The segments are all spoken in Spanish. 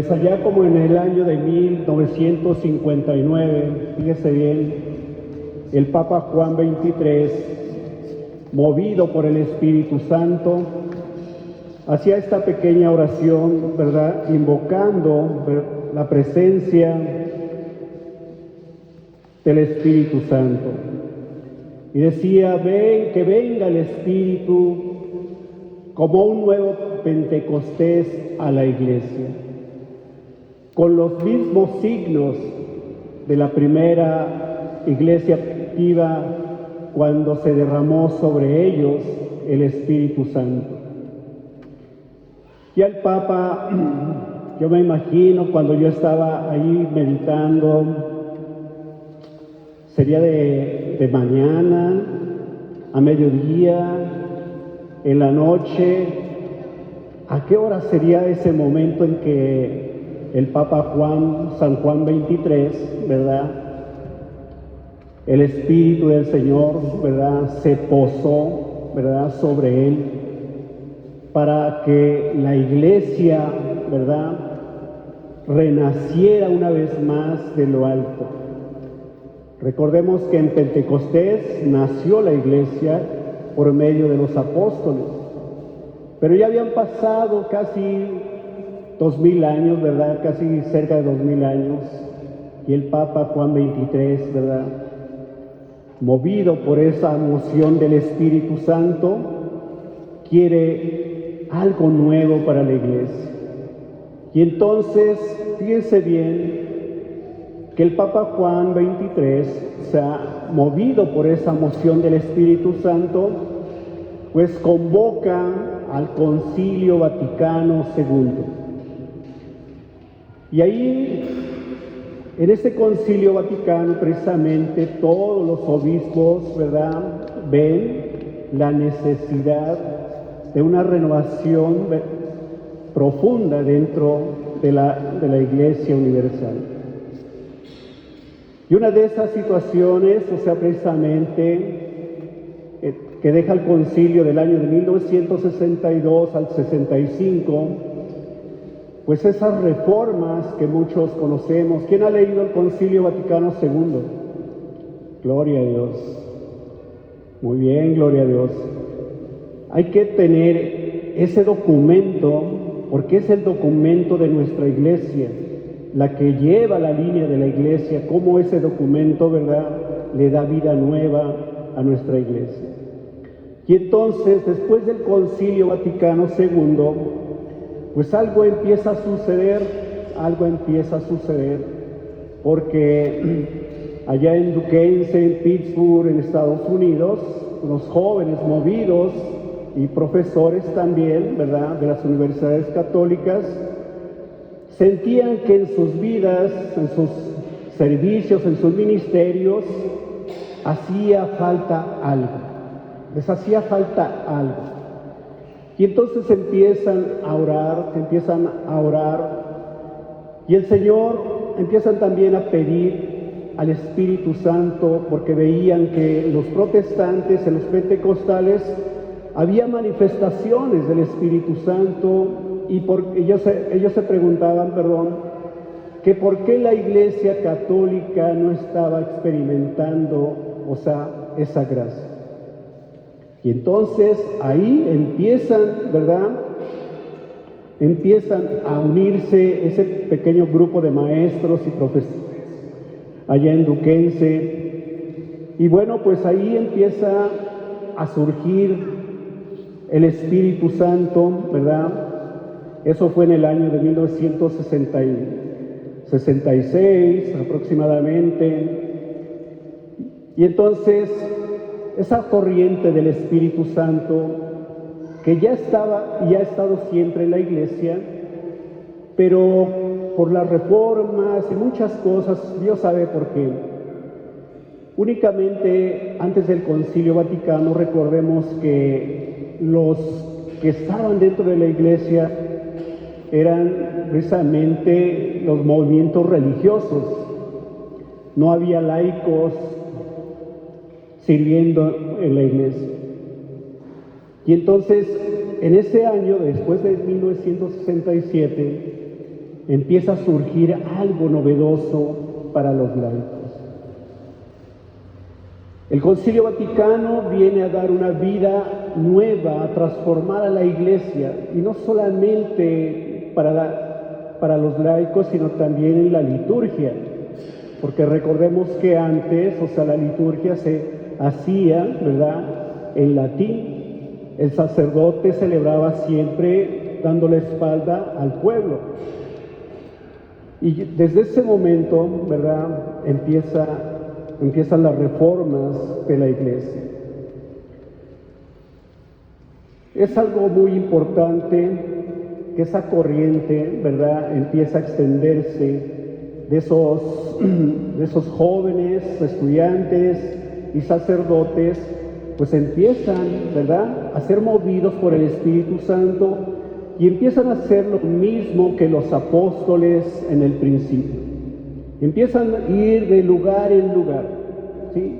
Pues allá como en el año de 1959, fíjese bien, el Papa Juan XXIII, movido por el Espíritu Santo, hacía esta pequeña oración, ¿verdad?, invocando la presencia del Espíritu Santo. Y decía: ven, que venga el Espíritu como un nuevo Pentecostés a la Iglesia, con los mismos signos de la primera iglesia primitiva, cuando se derramó sobre ellos el Espíritu Santo. Y al Papa, yo me imagino cuando yo estaba ahí meditando, sería de mañana, a mediodía, en la noche. ¿A qué hora sería ese momento en que el Papa San Juan XXIII, ¿verdad?, el Espíritu del Señor, ¿verdad?, se posó, ¿verdad?, sobre él, para que la Iglesia, ¿verdad?, renaciera una vez más de lo alto? Recordemos que en Pentecostés nació la Iglesia por medio de los apóstoles, pero ya habían pasado casi 2000 años, ¿verdad?, casi cerca de 2000 años, y el Papa Juan XXIII, ¿verdad?, movido por esa emoción del Espíritu Santo, quiere algo nuevo para la Iglesia. Y entonces, fíjense bien, que el Papa Juan XXIII, movido por esa emoción del Espíritu Santo, pues convoca al Concilio Vaticano II. Y ahí, en ese Concilio Vaticano, precisamente todos los obispos, ¿verdad?, ven la necesidad de una renovación profunda dentro de la Iglesia Universal. Y una de esas situaciones, precisamente, que deja el concilio del año de 1962 al 65, pues esas reformas que muchos conocemos. ¿Quién ha leído el Concilio Vaticano II? Gloria a Dios. Muy bien, gloria a Dios. Hay que tener ese documento, porque es el documento de nuestra Iglesia, la que lleva la línea de la Iglesia, cómo ese documento, ¿verdad?, le da vida nueva a nuestra Iglesia. Y entonces, después del Concilio Vaticano II, pues algo empieza a suceder, porque allá en Duquesne, en Pittsburgh, en Estados Unidos, los jóvenes movidos y profesores también, ¿verdad?, de las universidades católicas, sentían que en sus vidas, en sus servicios, en sus ministerios, hacía falta algo, les hacía falta algo. Y entonces empiezan a orar, y el Señor empiezan también a pedir al Espíritu Santo, porque veían que en los protestantes, en los pentecostales, había manifestaciones del Espíritu Santo, y ellos se preguntaban, que por qué la Iglesia católica no estaba experimentando, esa gracia. Y entonces ahí empiezan a unirse ese pequeño grupo de maestros y profesores allá en Duquesne. Y bueno, pues ahí empieza a surgir el Espíritu Santo, ¿verdad? Eso fue en el año de 1966 aproximadamente. Y entonces esa corriente del Espíritu Santo, que ya estaba y ha estado siempre en la Iglesia, pero por las reformas y muchas cosas, Dios sabe por qué. Únicamente antes del Concilio Vaticano, recordemos que los que estaban dentro de la Iglesia eran precisamente los movimientos religiosos. No había laicos sirviendo en la Iglesia. Y entonces, en ese año, después de 1967, empieza a surgir algo novedoso para los laicos. El Concilio Vaticano viene a dar una vida nueva, a transformar a la Iglesia, y no solamente para los laicos, sino también en la liturgia, porque recordemos que antes, la liturgia se hacía, ¿verdad?, en latín. El sacerdote celebraba siempre dando la espalda al pueblo. Y desde ese momento, ¿verdad?, empiezan las reformas de la Iglesia. Es algo muy importante que esa corriente, ¿verdad?, empieza a extenderse de esos jóvenes, estudiantes y sacerdotes, pues empiezan, ¿verdad?, a ser movidos por el Espíritu Santo y empiezan a hacer lo mismo que los apóstoles en el principio. Empiezan a ir de lugar en lugar, ¿sí?,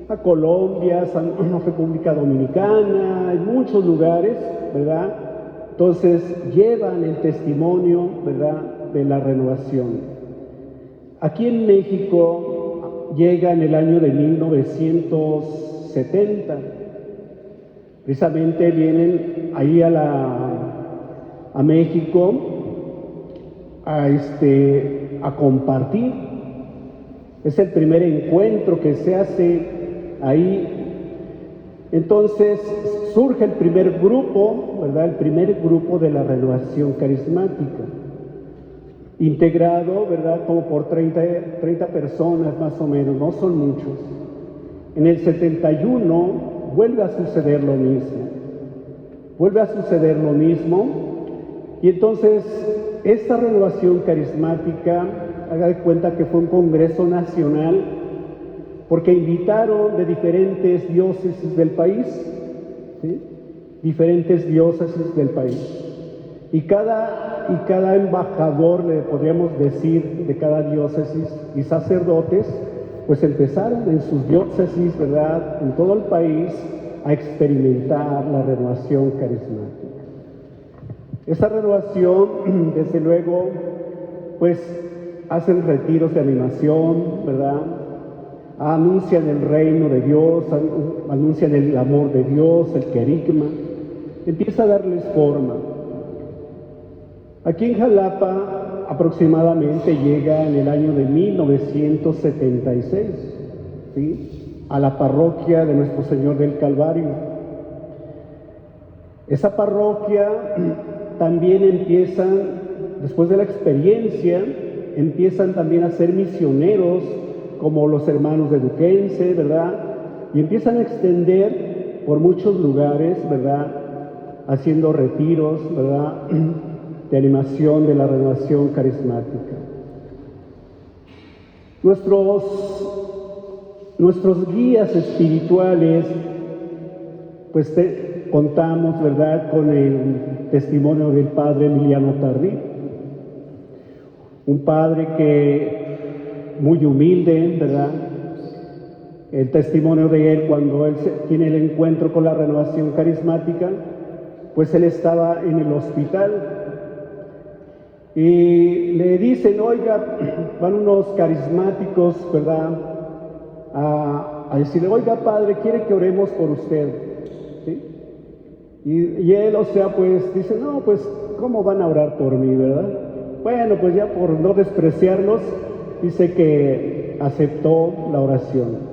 a Colombia, a República Dominicana, en muchos lugares, ¿verdad? Entonces llevan el testimonio, ¿verdad?, de la renovación. Aquí en México llega en el año de 1970. Precisamente vienen ahí a México a compartir. Es el primer encuentro que se hace ahí. Entonces surge el primer grupo, ¿verdad?, el primer grupo de la renovación carismática, integrado, ¿verdad?, como por 30 personas más o menos, no son muchos. En el 71 vuelve a suceder lo mismo, y entonces esta renovación carismática, haga de cuenta que fue un congreso nacional, porque invitaron de diferentes diócesis del país, ¿sí?, y cada embajador, le podríamos decir, de cada diócesis, y sacerdotes, pues empezaron en sus diócesis, ¿verdad?, en todo el país, a experimentar la renovación carismática. Esa renovación, desde luego, pues hacen retiros de animación, ¿verdad?, anuncian el reino de Dios, anuncian el amor de Dios, el querigma, empieza a darles forma. Aquí en Jalapa aproximadamente llega en el año de 1976, ¿sí?, a la parroquia de Nuestro Señor del Calvario. Esa parroquia también después de la experiencia, empiezan también a ser misioneros, como los hermanos de Duquense, ¿verdad?, y empiezan a extender por muchos lugares, ¿verdad?, haciendo retiros, ¿verdad?, de animación de la renovación carismática. Nuestros guías espirituales, pues contamos, ¿verdad?, con el testimonio del padre Emiliano Tardí, un padre que muy humilde, ¿verdad? El testimonio de él cuando él tiene el encuentro con la renovación carismática, pues él estaba en el hospital y le dicen, oiga, van unos carismáticos, ¿verdad?, a decirle, oiga, padre, ¿quiere que oremos por usted? ¿Sí? Y él, pues dice, no, pues, ¿cómo van a orar por mí, verdad? Bueno, pues ya por no despreciarlos, dice que aceptó la oración.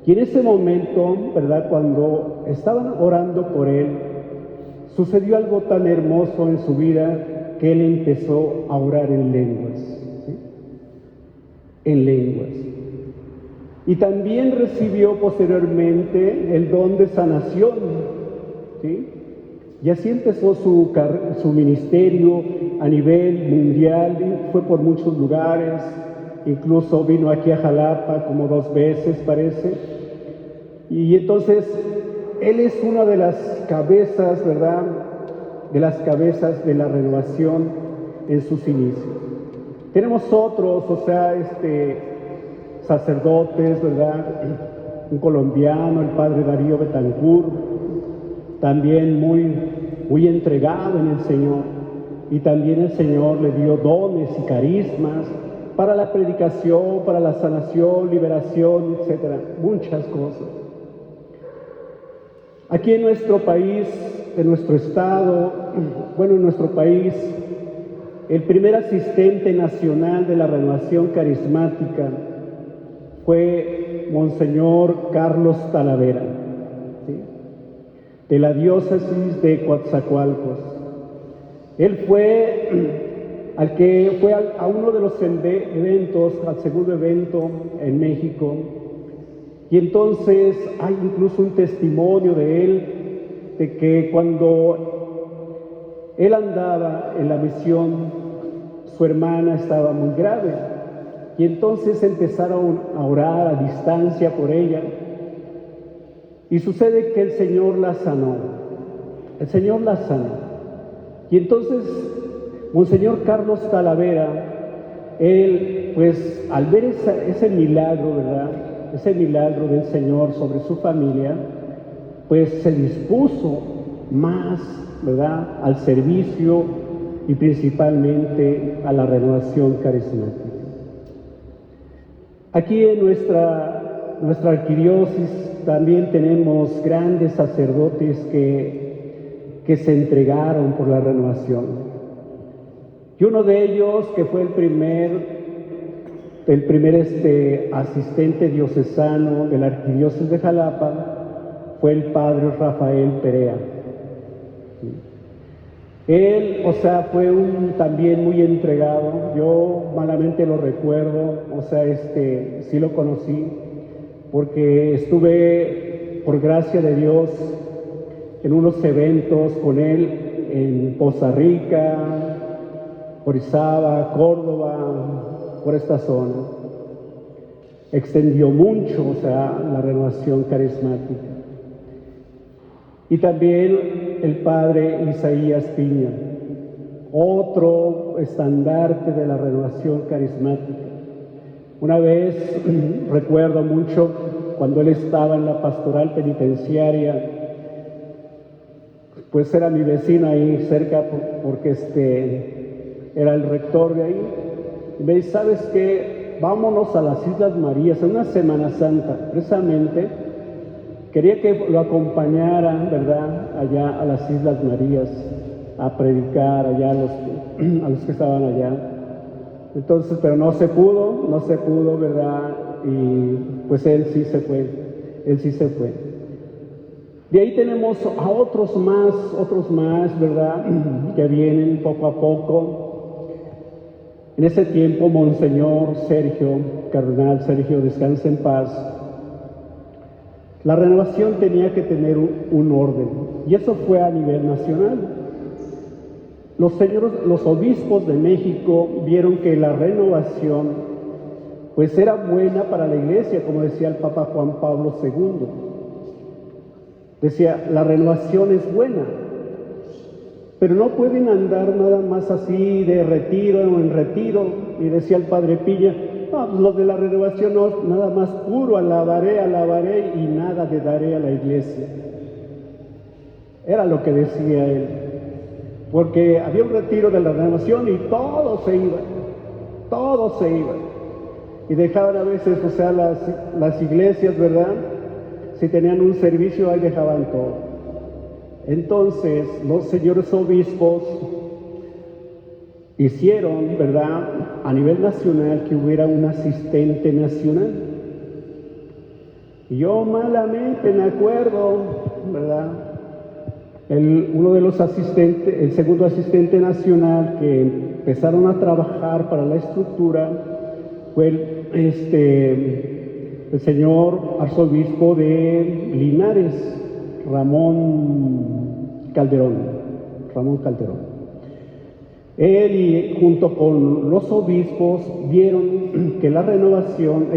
Y en ese momento, ¿verdad?, cuando estaban orando por él, sucedió algo tan hermoso en su vida que él empezó a orar en lenguas, ¿sí?, en lenguas. Y también recibió posteriormente el don de sanación, ¿sí? Y así empezó su ministerio a nivel mundial, y fue por muchos lugares, incluso vino aquí a Jalapa como 2 veces, parece. Y entonces, él es una de las cabezas, ¿verdad?, de las cabezas de la renovación en sus inicios. Tenemos otros, sacerdotes, ¿verdad?, un colombiano, el padre Darío Betancourt, también muy entregado en el Señor. y también el Señor le dio dones y carismas para la predicación, para la sanación, liberación, etcétera, muchas cosas. Aquí en nuestro país, en nuestro estado, bueno, en nuestro país, el primer asistente nacional de la renovación carismática fue Monseñor Carlos Talavera, ¿sí?, de la diócesis de Coatzacoalcos. Él fue a uno de los eventos, al segundo evento en México, y entonces hay incluso un testimonio de él, de que cuando él andaba en la misión, su hermana estaba muy grave, y entonces empezaron a orar a distancia por ella, y sucede que el Señor la sanó, y entonces Monseñor Carlos Talavera, él, pues, al ver ese milagro, ¿verdad?, ese milagro del Señor sobre su familia, pues se dispuso más, ¿verdad?, al servicio y principalmente a la renovación carismática. Aquí en nuestra arquidiócesis también tenemos grandes sacerdotes que se entregaron por la renovación. Y uno de ellos, que fue el primer asistente diocesano de la arquidiócesis de Jalapa, fue el padre Rafael Perea. Él, fue también muy entregado. Yo malamente lo recuerdo, sí lo conocí, porque estuve, por gracia de Dios, en unos eventos con él en Poza Rica, Orizaba, Córdoba, por esta zona. Extendió mucho, la renovación carismática. Y también el padre Isaías Piña, otro estandarte de la renovación carismática. Una vez recuerdo mucho cuando él estaba en la pastoral penitenciaria, pues era mi vecino ahí cerca, porque era el rector de ahí. Y me dice: ¿sabes qué? Vámonos a las Islas Marías, en una Semana Santa, precisamente. Quería que lo acompañaran, ¿verdad?, allá a las Islas Marías, a predicar allá a los que estaban allá. Entonces, pero no se pudo, ¿verdad? Y pues él sí se fue. De ahí tenemos a otros más, ¿verdad?, que vienen poco a poco. En ese tiempo, Monseñor Sergio, Cardenal Sergio, descanse en paz. La renovación tenía que tener un orden, y eso fue a nivel nacional. Los obispos de México vieron que la renovación, pues, era buena para la Iglesia, como decía el Papa Juan Pablo II. Decía: la renovación es buena, pero no pueden andar nada más así de retiro en retiro. Y decía el padre Piña: los de la renovación no, nada más puro alabaré y nada de daré a la Iglesia. Era lo que decía él, porque había un retiro de la renovación y todos se iban, y dejaban a veces, las iglesias, ¿verdad? Si tenían un servicio, ahí dejaban todo. Entonces los señores obispos hicieron, ¿verdad?, a nivel nacional, que hubiera un asistente nacional. Y yo malamente me acuerdo, ¿verdad?, uno de los asistentes, el segundo asistente nacional que empezaron a trabajar para la estructura fue el señor arzobispo de Linares, Ramón Calderón. Él, y junto con los obispos, vieron que la renovación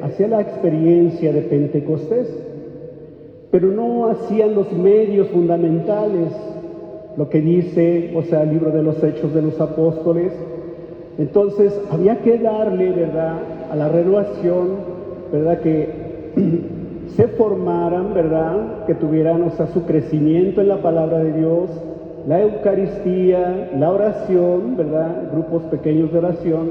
hacía la experiencia de Pentecostés, pero no hacían los medios fundamentales, lo que dice, el libro de los Hechos de los Apóstoles. Entonces había que darle, ¿verdad?, a la renovación, ¿verdad?, que se formaran, ¿verdad?, que tuvieran, su crecimiento en la palabra de Dios, la Eucaristía, la oración, ¿verdad? Grupos pequeños de oración,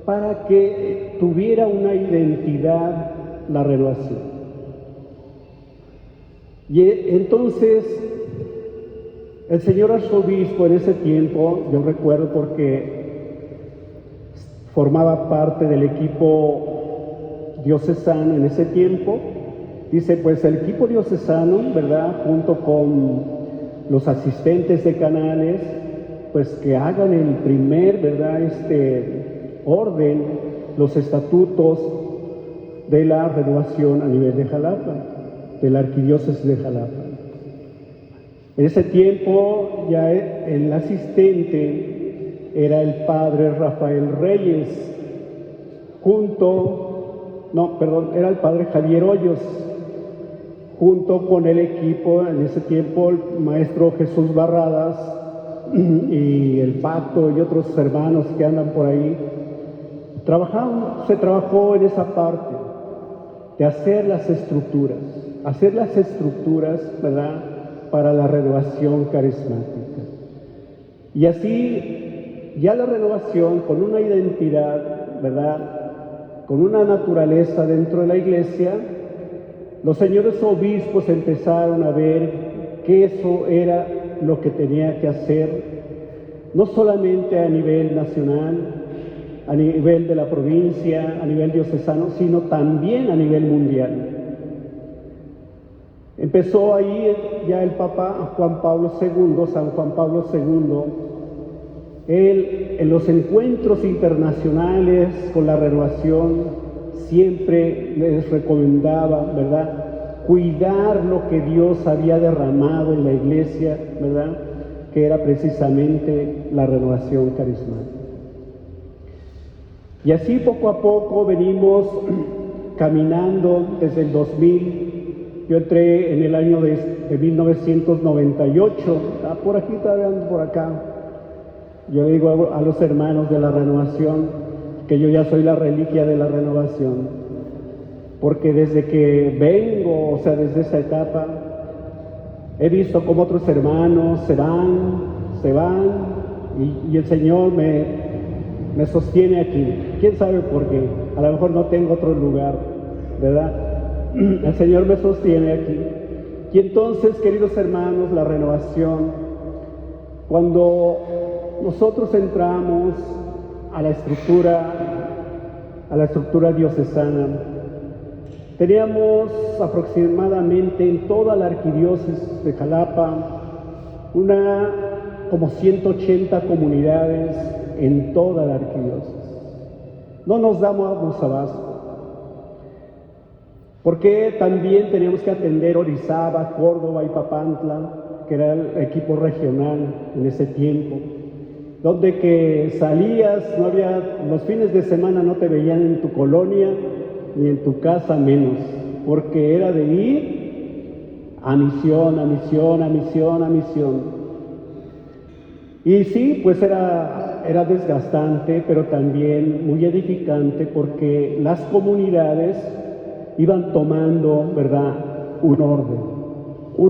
para que tuviera una identidad la renovación. Y entonces, el señor arzobispo en ese tiempo, yo recuerdo porque formaba parte del equipo diocesano en ese tiempo, dice, pues el equipo diocesano, ¿verdad?, junto con los asistentes de canales, pues que hagan el primer, ¿verdad?, orden, los estatutos de la renovación a nivel de Jalapa, de la arquidiócesis de Jalapa. En ese tiempo ya el asistente era el padre Rafael Reyes, era el padre Javier Hoyos, junto con el equipo, en ese tiempo el maestro Jesús Barradas y el Pato y otros hermanos que andan por ahí. Se trabajó en esa parte de hacer las estructuras, ¿verdad?, para la renovación carismática. Y así, ya la renovación con una identidad, ¿verdad?, con una naturaleza dentro de la iglesia, los señores obispos empezaron a ver que eso era lo que tenía que hacer, no solamente a nivel nacional, a nivel de la provincia, a nivel diocesano, sino también a nivel mundial. Empezó ahí ya el Papa Juan Pablo II, San Juan Pablo II, él en los encuentros internacionales con la renovación siempre les recomendaba, ¿verdad?, cuidar lo que Dios había derramado en la iglesia, ¿verdad?, que era precisamente la renovación carismática. Y así poco a poco venimos caminando desde el 2000. Yo entré en el año de 1998, por aquí todavía ando por acá. Yo le digo a los hermanos de la renovación que yo ya soy la reliquia de la renovación, porque desde que vengo, o sea, desde esa etapa, he visto cómo otros hermanos se van, y el Señor me sostiene aquí. ¿Quién sabe por qué? A lo mejor no tengo otro lugar, ¿verdad? El Señor me sostiene aquí. Y entonces, queridos hermanos, la renovación, cuando nosotros entramos a la estructura diocesana, teníamos aproximadamente en toda la arquidiócesis de Jalapa como 180 comunidades en toda la arquidiócesis. No nos damos abasto, porque también teníamos que atender Orizaba, Córdoba y Papantla, que era el equipo regional en ese tiempo, donde que salías, los fines de semana no te veían en tu colonia, ni en tu casa menos, porque era de ir a misión, a misión, a misión, a misión. Y sí, pues era desgastante, pero también muy edificante, porque las comunidades iban tomando, ¿verdad?, un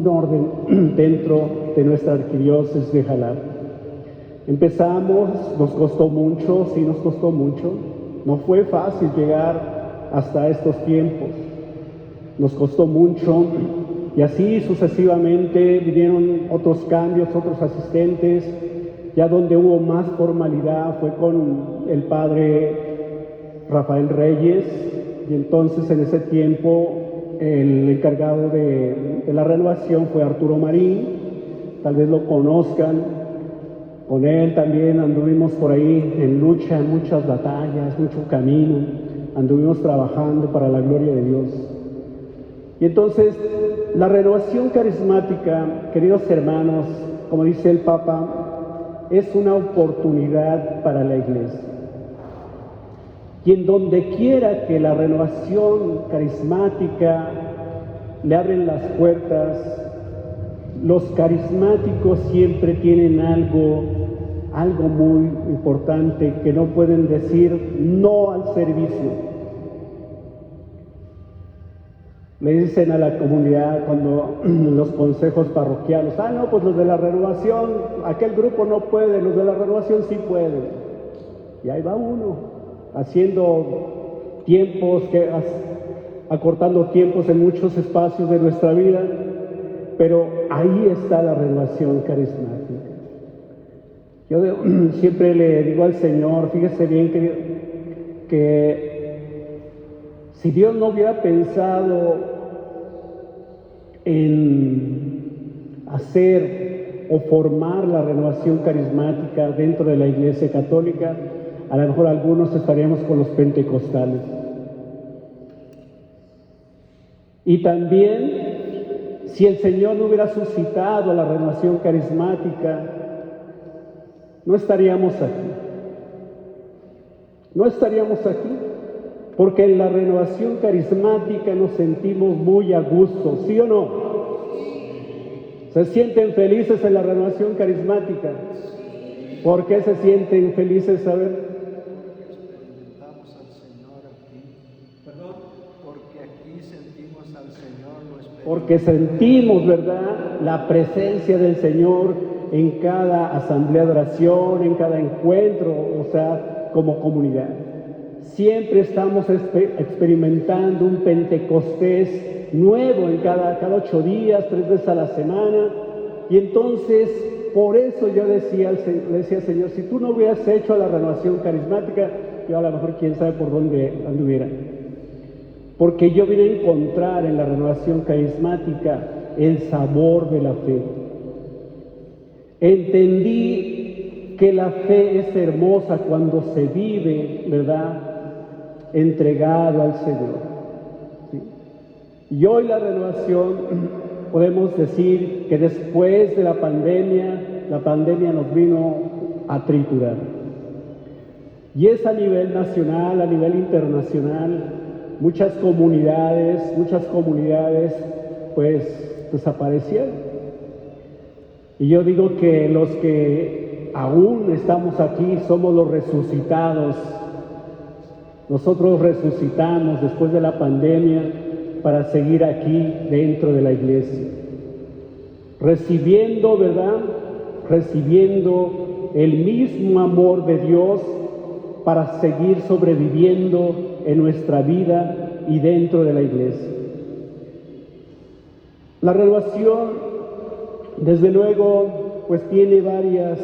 orden dentro de nuestra arquidiócesis de Jalapa. Empezamos, nos costó mucho, no fue fácil llegar hasta estos tiempos, nos costó mucho, y así sucesivamente vinieron otros cambios, otros asistentes. Ya donde hubo más formalidad fue con el padre Rafael Reyes, y entonces en ese tiempo el encargado de la renovación fue Arturo Marín, tal vez lo conozcan. Con él también anduvimos por ahí en lucha, en muchas batallas, mucho camino, anduvimos trabajando para la gloria de Dios. Y entonces la renovación carismática, queridos hermanos, como dice el Papa, es una oportunidad para la iglesia. Y en donde quiera que la renovación carismática le abren las puertas, los carismáticos siempre tienen algo muy importante, que no pueden decir no al servicio. Le dicen a la comunidad cuando los consejos parroquiales, no, pues los de la renovación, aquel grupo no puede, los de la renovación sí pueden. Y ahí va uno, haciendo tiempos, acortando tiempos en muchos espacios de nuestra vida, pero ahí está la renovación carismática. Yo siempre le digo al Señor, fíjese bien que si Dios no hubiera pensado en hacer o formar la renovación carismática dentro de la Iglesia Católica, a lo mejor algunos estaríamos con los pentecostales. Y también, si el Señor no hubiera suscitado la renovación carismática, no estaríamos aquí. No estaríamos aquí, porque en la renovación carismática nos sentimos muy a gusto, ¿sí o no? ¿Se sienten felices en la renovación carismática? ¿Por qué se sienten felices? A ver. Experimentamos al Señor aquí. ¿Perdón? Porque aquí sentimos al Señor, lo experimentamos. Porque sentimos, ¿verdad?, la presencia del Señor en cada asamblea de oración, en cada encuentro, o sea, como comunidad. Siempre estamos experimentando un Pentecostés nuevo en cada 8 días, 3 veces a la semana. Y entonces, por eso yo le decía al Señor, si tú no hubieras hecho la renovación carismática, yo a lo mejor quién sabe por dónde anduviera. Porque yo vine a encontrar en la renovación carismática el sabor de la fe. Entendí que la fe es hermosa cuando se vive, ¿verdad?, entregado al Señor. ¿Sí? Y hoy la renovación, podemos decir que después de la pandemia nos vino a triturar. Y es a nivel nacional, a nivel internacional, muchas comunidades, pues desaparecieron. Y yo digo que los que aún estamos aquí somos los resucitados. Nosotros resucitamos después de la pandemia para seguir aquí dentro de la iglesia, recibiendo, ¿verdad?, recibiendo el mismo amor de Dios para seguir sobreviviendo en nuestra vida y dentro de la iglesia. La renovación, desde luego, pues tiene varias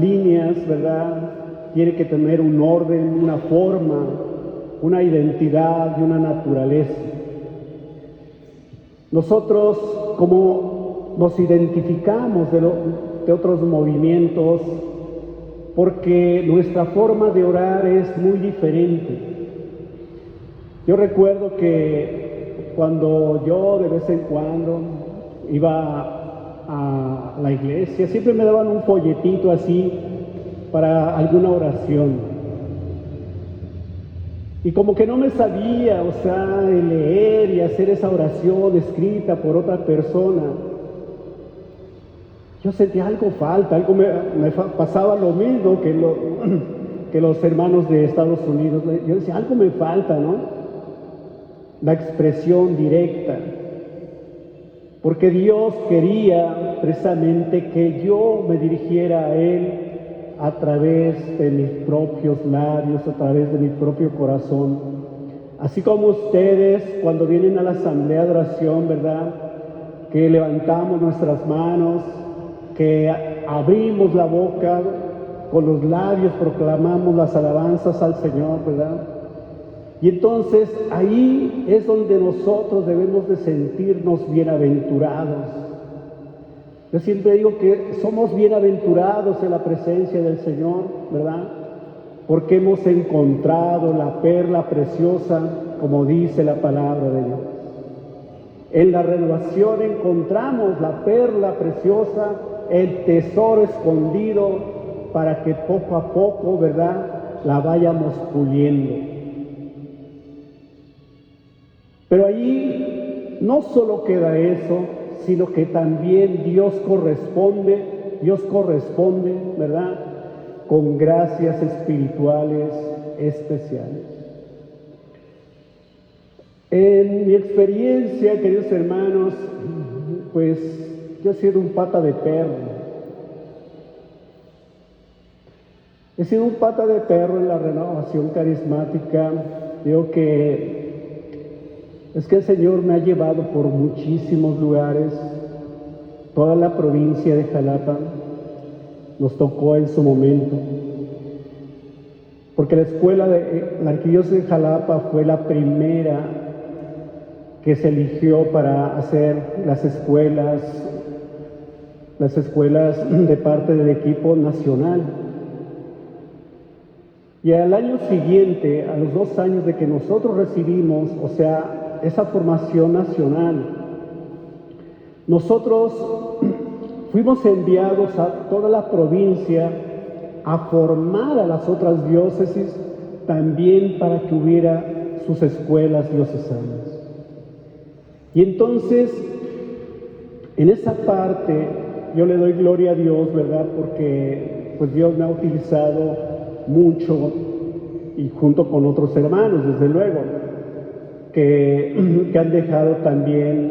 líneas, ¿verdad? Tiene que tener un orden, una forma, una identidad y una naturaleza. Nosotros, como nos identificamos de otros movimientos, porque nuestra forma de orar es muy diferente. Yo recuerdo que cuando yo de vez en cuando iba a la iglesia, siempre me daban un folletito así para alguna oración. Y como que no me sabía, o sea, leer y hacer esa oración escrita por otra persona. Yo sentía algo falta, algo me pasaba lo mismo que los hermanos de Estados Unidos. Yo decía, algo me falta, ¿no? La expresión directa. Porque Dios quería precisamente que yo me dirigiera a Él a través de mis propios labios, a través de mi propio corazón. Así como ustedes, cuando vienen a la asamblea de oración, ¿verdad?, que levantamos nuestras manos, que abrimos la boca, con los labios proclamamos las alabanzas al Señor, ¿verdad? Y entonces ahí es donde nosotros debemos de sentirnos bienaventurados. Yo siempre digo que somos bienaventurados en la presencia del Señor, ¿verdad? Porque hemos encontrado la perla preciosa, como dice la palabra de Dios. En la renovación encontramos la perla preciosa, el tesoro escondido, para que poco a poco, ¿verdad?, la vayamos puliendo. Pero allí no solo queda eso, sino que también Dios corresponde, ¿verdad?, con gracias espirituales especiales. En mi experiencia, queridos hermanos, pues yo he sido un pata de perro. He sido un pata de perro en la renovación carismática. Digo que es que el Señor me ha llevado por muchísimos lugares. Toda la provincia de Jalapa nos tocó en su momento. Porque la escuela de la Arquidiócesis de Jalapa fue la primera que se eligió para hacer las escuelas de parte del equipo nacional. Y al año siguiente, a los 2 años de que nosotros recibimos, o sea, esa formación nacional, nosotros fuimos enviados a toda la provincia a formar a las otras diócesis también para que hubiera sus escuelas diocesanas. Y entonces, en esa parte, yo le doy gloria a Dios, ¿verdad? Porque pues Dios me ha utilizado mucho y junto con otros hermanos, desde luego, que han dejado también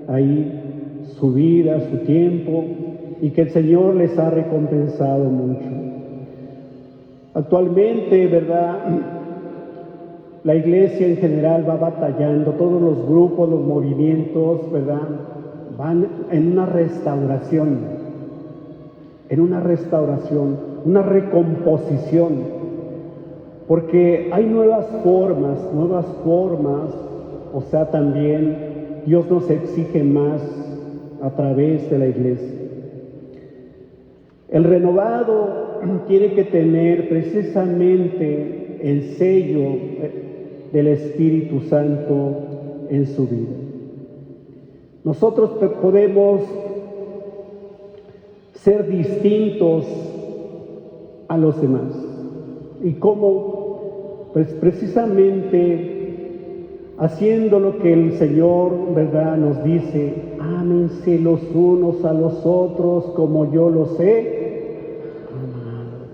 ahí su vida, su tiempo, y que el Señor les ha recompensado mucho. Actualmente, ¿verdad?, la iglesia en general va batallando, todos los grupos, los movimientos, ¿verdad?, van en una restauración, una recomposición, porque hay nuevas formas, o sea, también Dios nos exige más a través de la iglesia. El renovado tiene que tener precisamente el sello del Espíritu Santo en su vida. Nosotros podemos ser distintos a los demás. ¿Y cómo? Pues precisamente haciendo lo que el Señor, ¿verdad?, nos dice: ámense los unos a los otros como yo los he amado.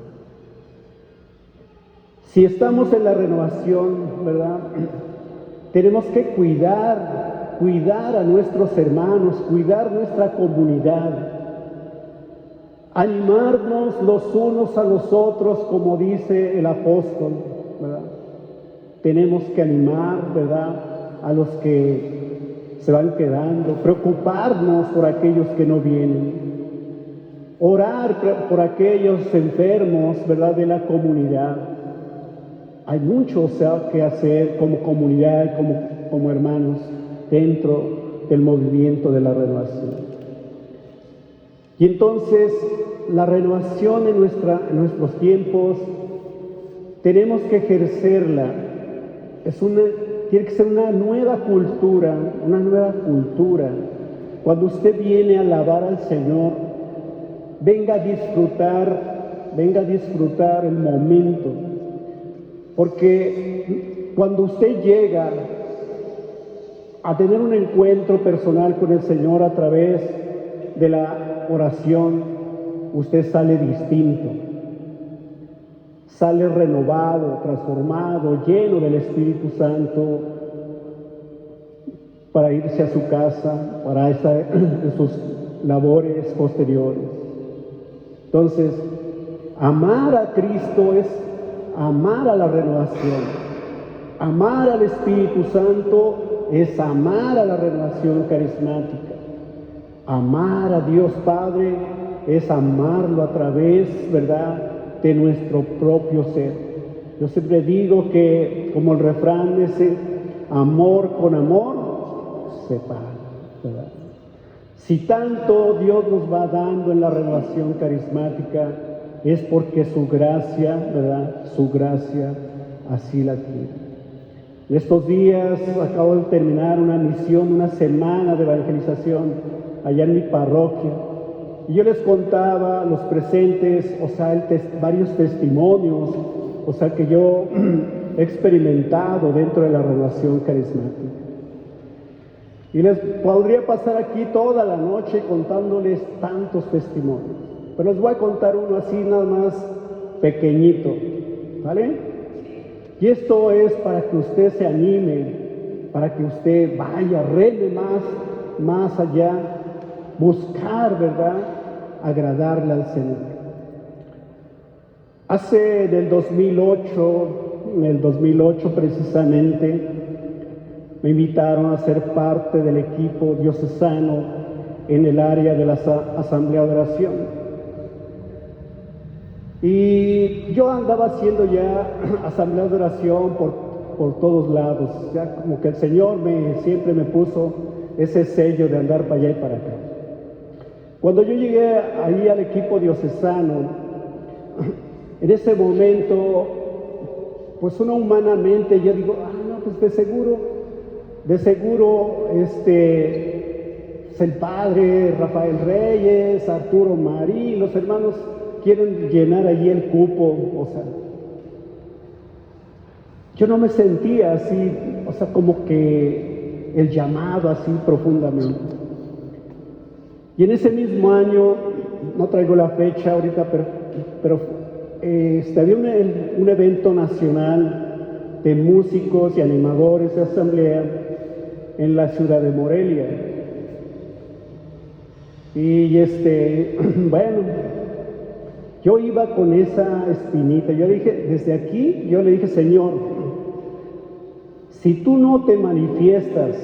Si estamos en la renovación, ¿verdad?, tenemos que cuidar a nuestros hermanos, cuidar nuestra comunidad, animarnos los unos a los otros, como dice el apóstol, ¿verdad? Tenemos que animar, ¿verdad?, a los que se van quedando, preocuparnos por aquellos que no vienen, orar por aquellos enfermos, ¿verdad?, de la comunidad. Hay mucho que hacer como comunidad, como hermanos, dentro del movimiento de la renovación. Y entonces, la renovación en nuestros tiempos, tenemos que ejercerla. Tiene que ser una nueva cultura. Cuando usted viene a alabar al Señor, venga a disfrutar el momento. Porque cuando usted llega a tener un encuentro personal con el Señor a través de la oración, usted sale distinto, sale renovado, transformado, lleno del Espíritu Santo para irse a su casa, para sus labores posteriores. Entonces, amar a Cristo es amar a la renovación. Amar al Espíritu Santo es amar a la renovación carismática. Amar a Dios Padre es amarlo a través, ¿verdad?, de nuestro propio ser. Yo siempre digo que, como el refrán dice, amor con amor se paga, ¿verdad? Si tanto Dios nos va dando en la renovación carismática, es porque su gracia, ¿verdad?, su gracia así la quiere. En estos días acabo de terminar una misión, una semana de evangelización allá en mi parroquia, y yo les contaba a los presentes, o sea, varios testimonios, o sea, que yo he experimentado dentro de la renovación carismática. Y les podría pasar aquí toda la noche contándoles tantos testimonios, pero les voy a contar uno así nada más pequeñito, ¿vale? Y esto es para que usted se anime, para que usted vaya, reme más allá, buscar, ¿verdad?, agradarle al Señor. En el 2008 precisamente, me invitaron a ser parte del equipo diocesano en el área de la Asamblea de Oración. Y yo andaba haciendo ya asambleas de oración por todos lados, ya como que el Señor siempre me puso ese sello de andar para allá y para acá. Cuando yo llegué ahí al equipo diocesano, en ese momento, pues uno humanamente, yo digo, no, pues de seguro, es el padre Rafael Reyes, Arturo Marí, los hermanos quieren llenar allí el cupo, o sea, yo no me sentía así, o sea, como que el llamado así profundamente. Y en ese mismo año, no traigo la fecha ahorita, pero había un evento nacional de músicos y animadores de asamblea en la ciudad de Morelia. Y bueno, yo iba con esa espinita. Yo dije, desde aquí, yo le dije, Señor, si tú no te manifiestas,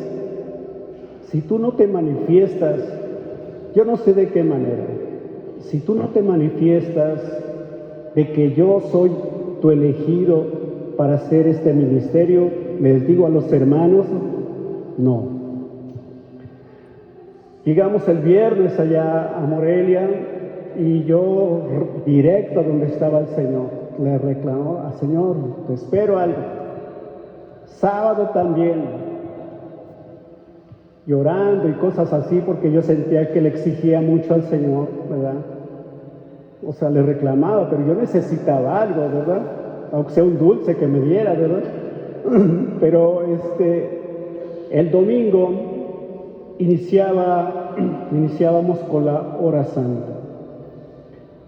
yo no sé de qué manera, si tú no te manifiestas de que yo soy tu elegido para hacer este ministerio, les digo a los hermanos, no. Llegamos el viernes allá a Morelia y yo directo a donde estaba el Señor, le reclamó al Señor, te espero algo. Sábado también, llorando y cosas así, porque yo sentía que le exigía mucho al Señor, ¿verdad? O sea, le reclamaba, pero yo necesitaba algo, ¿verdad? Aunque sea un dulce que me diera, ¿verdad? Pero el domingo iniciábamos con la hora santa.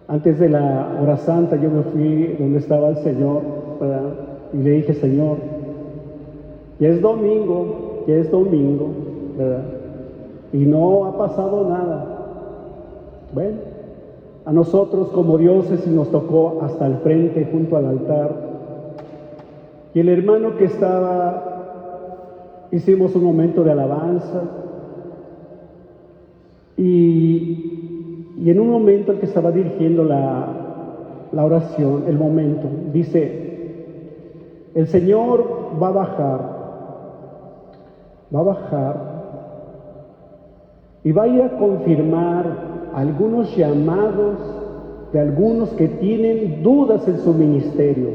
Antes de la hora santa yo me fui donde estaba el Señor, ¿verdad? Y le dije, Señor, ya es domingo, ¿verdad? Y no ha pasado nada. Bueno, a nosotros como diócesis nos tocó hasta el frente, junto al altar. Y el hermano que hicimos un momento de alabanza. Y en un momento el que estaba dirigiendo la oración, el momento, dice, el Señor va a bajar y va a ir a confirmar algunos llamados de algunos que tienen dudas en su ministerio.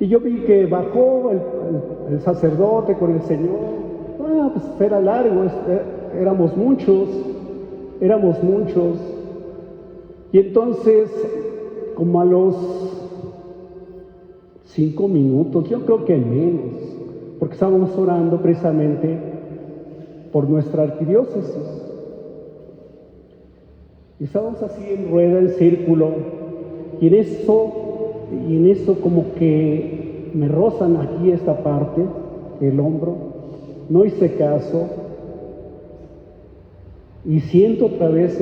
Y yo vi que bajó el sacerdote con el Señor. Pues era largo, éramos muchos. Y entonces, como a los 5 minutos, yo creo que menos, porque estábamos orando precisamente por nuestra arquidiócesis. Y estábamos así en rueda, en círculo, y en eso como que me rozan aquí esta parte, el hombro, no hice caso, y siento otra vez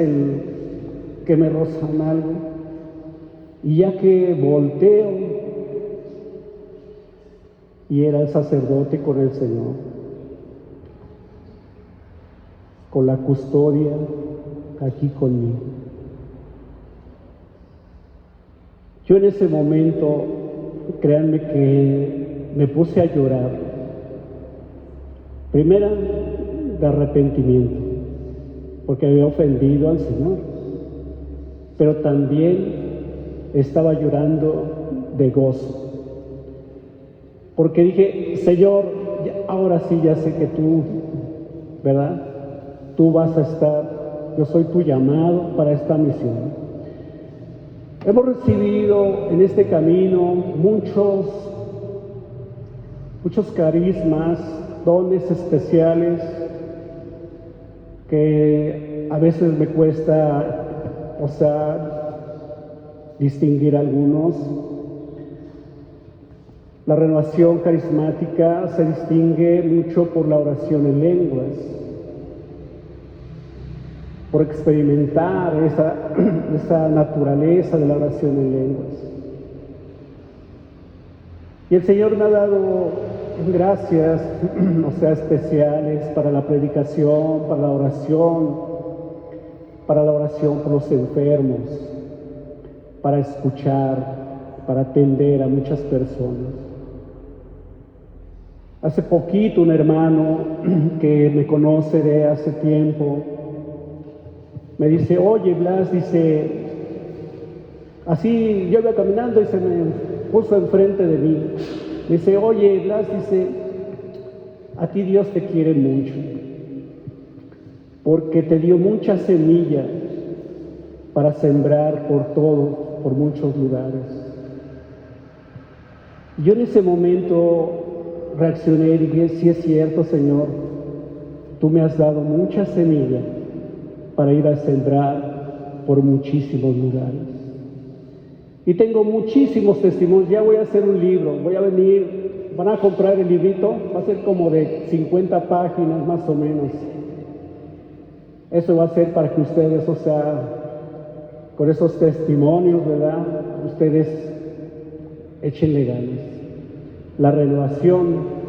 que me rozan algo, y ya que volteo, y era el sacerdote con el Señor, con la custodia aquí conmigo. Yo en ese momento, créanme que me puse a llorar. Primera, de arrepentimiento, porque había ofendido al Señor, pero también estaba llorando de gozo. Porque dije, Señor, ahora sí ya sé que tú, ¿verdad? Tú vas a estar, yo soy tu llamado para esta misión. Hemos recibido en este camino muchos carismas, dones especiales, que a veces me cuesta, distinguir algunos. La renovación carismática se distingue mucho por la oración en lenguas, por experimentar esa naturaleza de la oración en lenguas. Y el Señor me ha dado gracias, especiales para la predicación, para la oración por los enfermos, para escuchar, para atender a muchas personas. Hace poquito un hermano que me conoce de hace tiempo me dice, oye Blas, dice, así yo iba caminando y se me puso enfrente de mí. Dice, oye Blas, dice, a ti Dios te quiere mucho, porque te dio mucha semilla para sembrar por muchos lugares. Yo en ese momento reaccioné y dije, sí es cierto, Señor, tú me has dado mucha semilla para ir a sembrar por muchísimos lugares. Y tengo muchísimos testimonios. Ya voy a hacer un libro, voy a venir, van a comprar el librito, va a ser como de 50 páginas más o menos. Eso va a ser para que ustedes, con esos testimonios, ¿verdad? Ustedes échenle ganas. La renovación,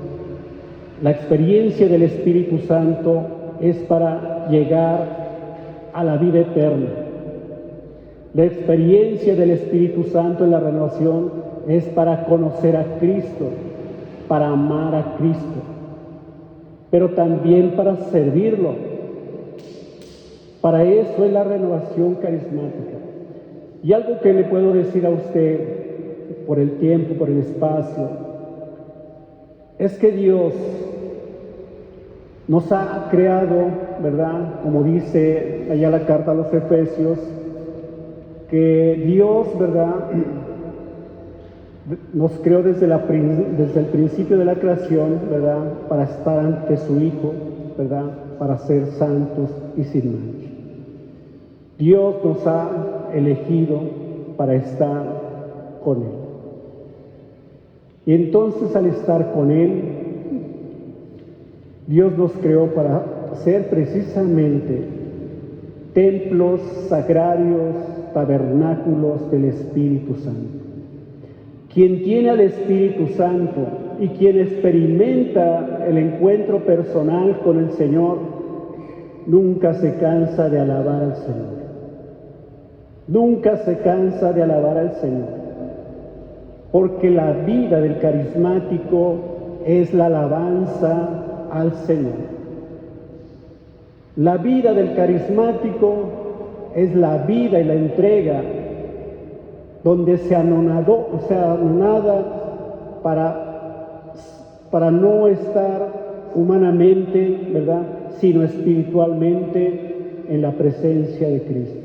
la experiencia del Espíritu Santo es para llegar a la vida eterna. La experiencia del Espíritu Santo en la renovación es para conocer a Cristo, para amar a Cristo, pero también para servirlo. Para eso es la renovación carismática. Y algo que le puedo decir a usted, por el tiempo, por el espacio, es que Dios nos ha creado, ¿verdad? Como dice allá la carta a los Efesios, que Dios, ¿verdad?, nos creó desde el principio de la creación, ¿verdad?, para estar ante su Hijo, ¿verdad?, para ser santos y sin mancha. Dios nos ha elegido para estar con Él. Y entonces, al estar con Él, Dios nos creó para ser precisamente templos sagrarios, tabernáculos del Espíritu Santo. Quien tiene al Espíritu Santo y quien experimenta el encuentro personal con el Señor, nunca se cansa de alabar al Señor. Nunca se cansa de alabar al Señor. Porque la vida del carismático es la alabanza al Señor. La vida del carismático es la vida y la entrega donde se anonada para no estar humanamente, ¿verdad?, sino espiritualmente en la presencia de Cristo.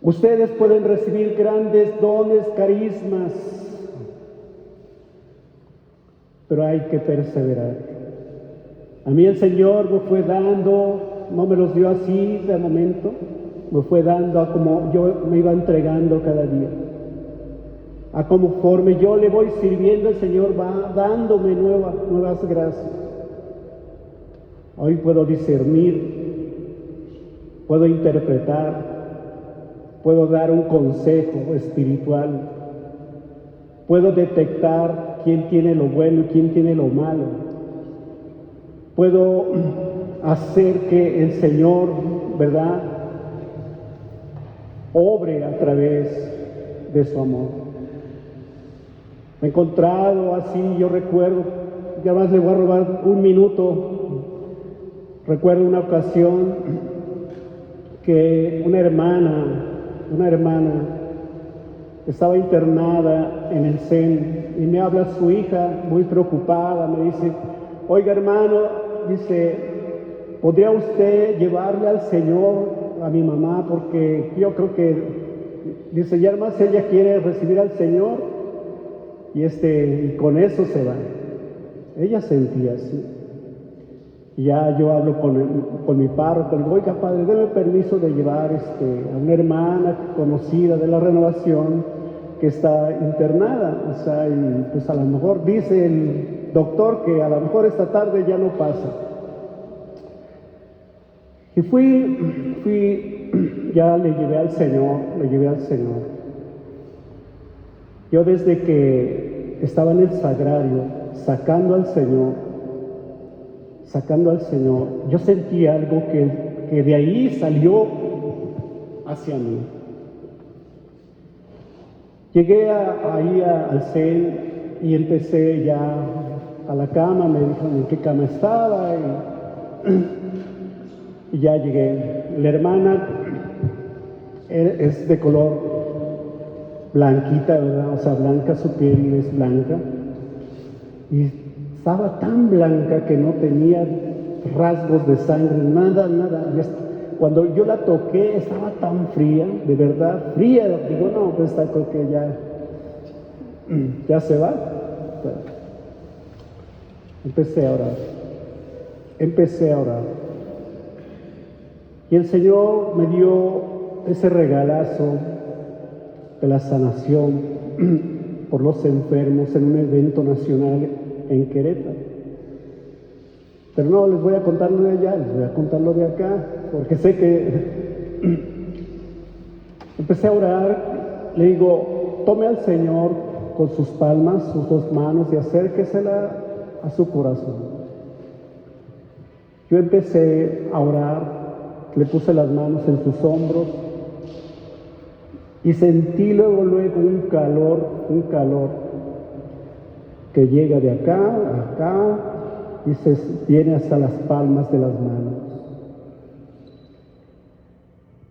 Ustedes pueden recibir grandes dones, carismas, pero hay que perseverar. A mí el Señor me fue dando, no me los dio así de momento, me fue dando a como yo me iba entregando cada día. A conforme yo le voy sirviendo, el Señor va dándome nuevas gracias. Hoy puedo discernir, puedo interpretar, puedo dar un consejo espiritual, puedo detectar quién tiene lo bueno y quién tiene lo malo. Puedo hacer que el Señor, ¿verdad?, obre a través de su amor. Me he encontrado así, yo recuerdo, ya más le voy a robar un minuto. Recuerdo una ocasión que una hermana estaba internada en el CEN y me habla su hija muy preocupada, me dice, oiga hermano, dice, ¿podría usted llevarle al Señor a mi mamá? Porque yo creo que, dice, ya más ella quiere recibir al Señor y con eso se va. Ella sentía así. Y ya yo hablo con mi párroco, le digo, oiga padre, déme permiso de llevar a una hermana conocida de la renovación que está internada, o sea, y pues a lo mejor dice el doctor que a lo mejor esta tarde ya no pasa. Y ya le llevé al Señor. Yo desde que estaba en el sagrario, sacando al Señor, yo sentí algo que de ahí salió hacia mí. Llegué ahí al CEN y empecé ya a la cama, me dijeron en qué cama estaba y ya llegué. La hermana es de color blanquita, ¿verdad? O sea, blanca, su piel es blanca. Y estaba tan blanca que no tenía rasgos de sangre, nada. Cuando yo la toqué estaba tan fría, de verdad, fría. Digo, no, pues esta creo que ya se va. Empecé a orar. Y el Señor me dio ese regalazo de la sanación por los enfermos en un evento nacional en Querétaro. Pero no les voy a contar lo de allá, les voy a contar lo de acá, porque sé que empecé a orar, le digo, tome al Señor con sus palmas, sus dos manos y acérquesela a su corazón. Yo empecé a orar, le puse las manos en sus hombros y sentí luego un calor que llega de acá a acá y se viene hasta las palmas de las manos.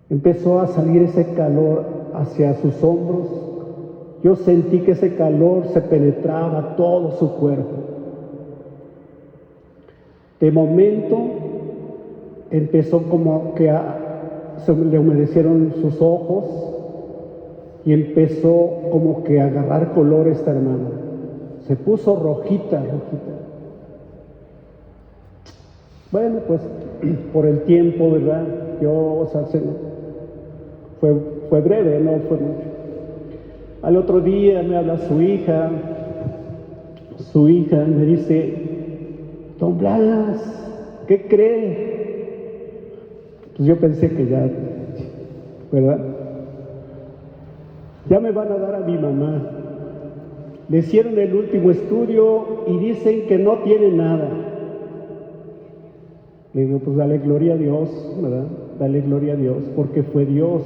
Empezó a salir ese calor hacia sus hombros. Yo sentí que ese calor se penetraba todo su cuerpo. De momento empezó como que se le humedecieron sus ojos y empezó como que a agarrar color esta hermana. Se puso rojita. Bueno, pues por el tiempo, ¿verdad? Fue breve, no fue mucho. Al otro día me habla su hija me dice, don Blas, ¿qué cree? Pues yo pensé que ya, ¿verdad? Ya me van a dar a mi mamá. Le hicieron el último estudio y dicen que no tiene nada. Le digo, pues dale gloria a Dios, ¿verdad? Dale gloria a Dios, porque fue Dios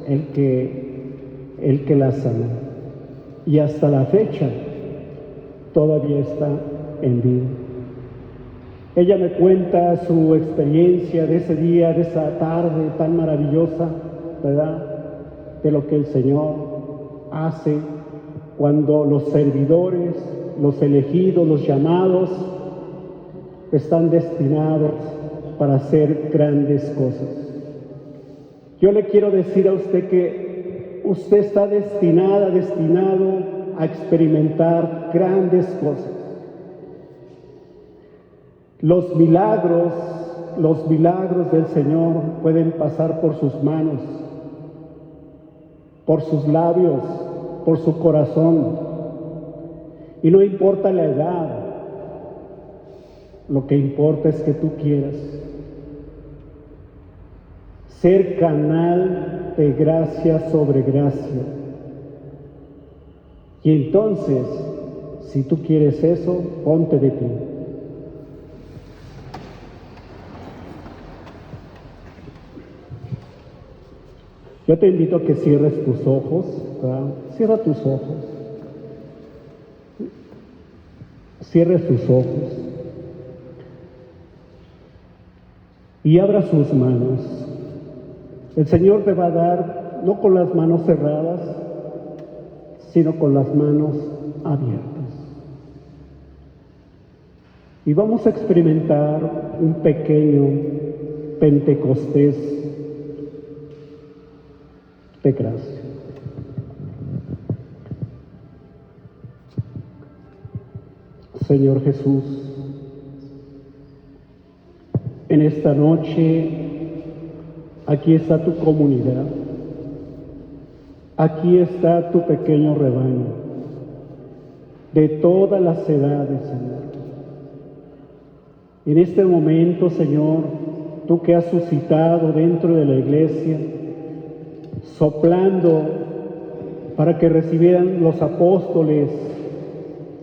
el que la sanó. Y hasta la fecha todavía está en vida. Ella me cuenta su experiencia de ese día, de esa tarde tan maravillosa, ¿verdad? De lo que el Señor hace cuando los servidores, los elegidos, los llamados, están destinados para hacer grandes cosas. Yo le quiero decir a usted que usted está destinado a experimentar grandes cosas. Los milagros del Señor pueden pasar por sus manos, por sus labios, por su corazón. Y no importa la edad, lo que importa es que tú quieras ser canal de gracia sobre gracia. Y entonces, si tú quieres eso, ponte de pie. Yo te invito a que cierres tus ojos, ¿verdad? Cierra tus ojos. Cierre sus ojos. Y abra sus manos. El Señor te va a dar, no con las manos cerradas, sino con las manos abiertas. Y vamos a experimentar un pequeño Pentecostés de gracia. Señor Jesús, en esta noche aquí está tu comunidad. Aquí está tu pequeño rebaño, de todas las edades, Señor. En este momento, Señor, tú que has suscitado dentro de la iglesia, soplando para que recibieran los apóstoles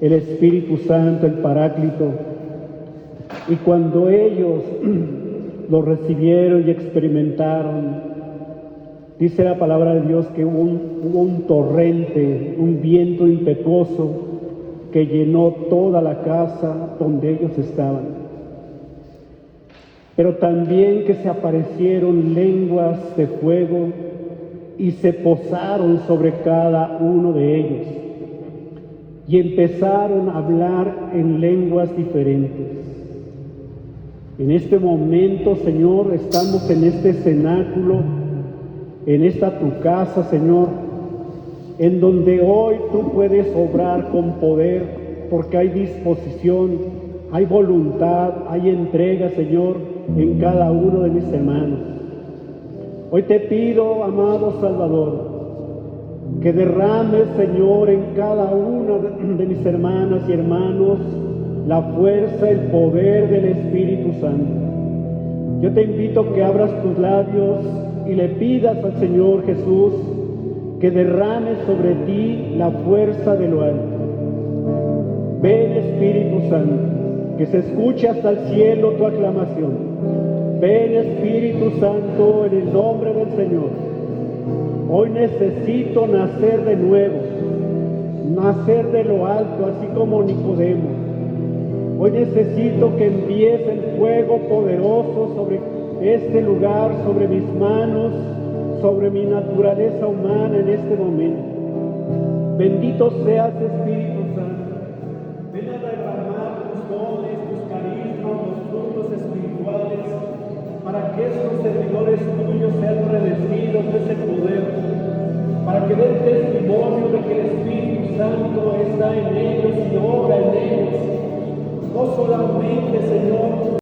el Espíritu Santo, el Paráclito, y cuando ellos lo recibieron y experimentaron, dice la palabra de Dios que hubo un torrente, un viento impetuoso que llenó toda la casa donde ellos estaban. Pero también que se aparecieron lenguas de fuego y se posaron sobre cada uno de ellos y empezaron a hablar en lenguas diferentes. En este momento, Señor, estamos en este cenáculo, en esta tu casa, Señor, en donde hoy tú puedes obrar con poder, porque hay disposición, hay voluntad, hay entrega, Señor, en cada uno de mis hermanos. Hoy te pido, amado Salvador, que derrames, Señor, en cada una de mis hermanas y hermanos la fuerza, el poder del Espíritu Santo. Yo te invito a que abras tus labios y le pidas al Señor Jesús que derrame sobre ti la fuerza de lo alto. Ven, Espíritu Santo, que se escuche hasta el cielo tu aclamación. Ven, Espíritu Santo, en el nombre del Señor. Hoy necesito nacer de nuevo, nacer de lo alto, así como Nicodemo. Hoy necesito que envíes el fuego poderoso sobre este lugar, sobre mis manos, sobre mi naturaleza humana en este momento. Bendito seas, Espíritu Santo. Ven a derramar tus dones, tus carismas, los frutos espirituales, para que estos servidores tuyos sean revestidos de ese poder, para que den testimonio de que el Espíritu Santo está en ellos y obra en ellos, no solamente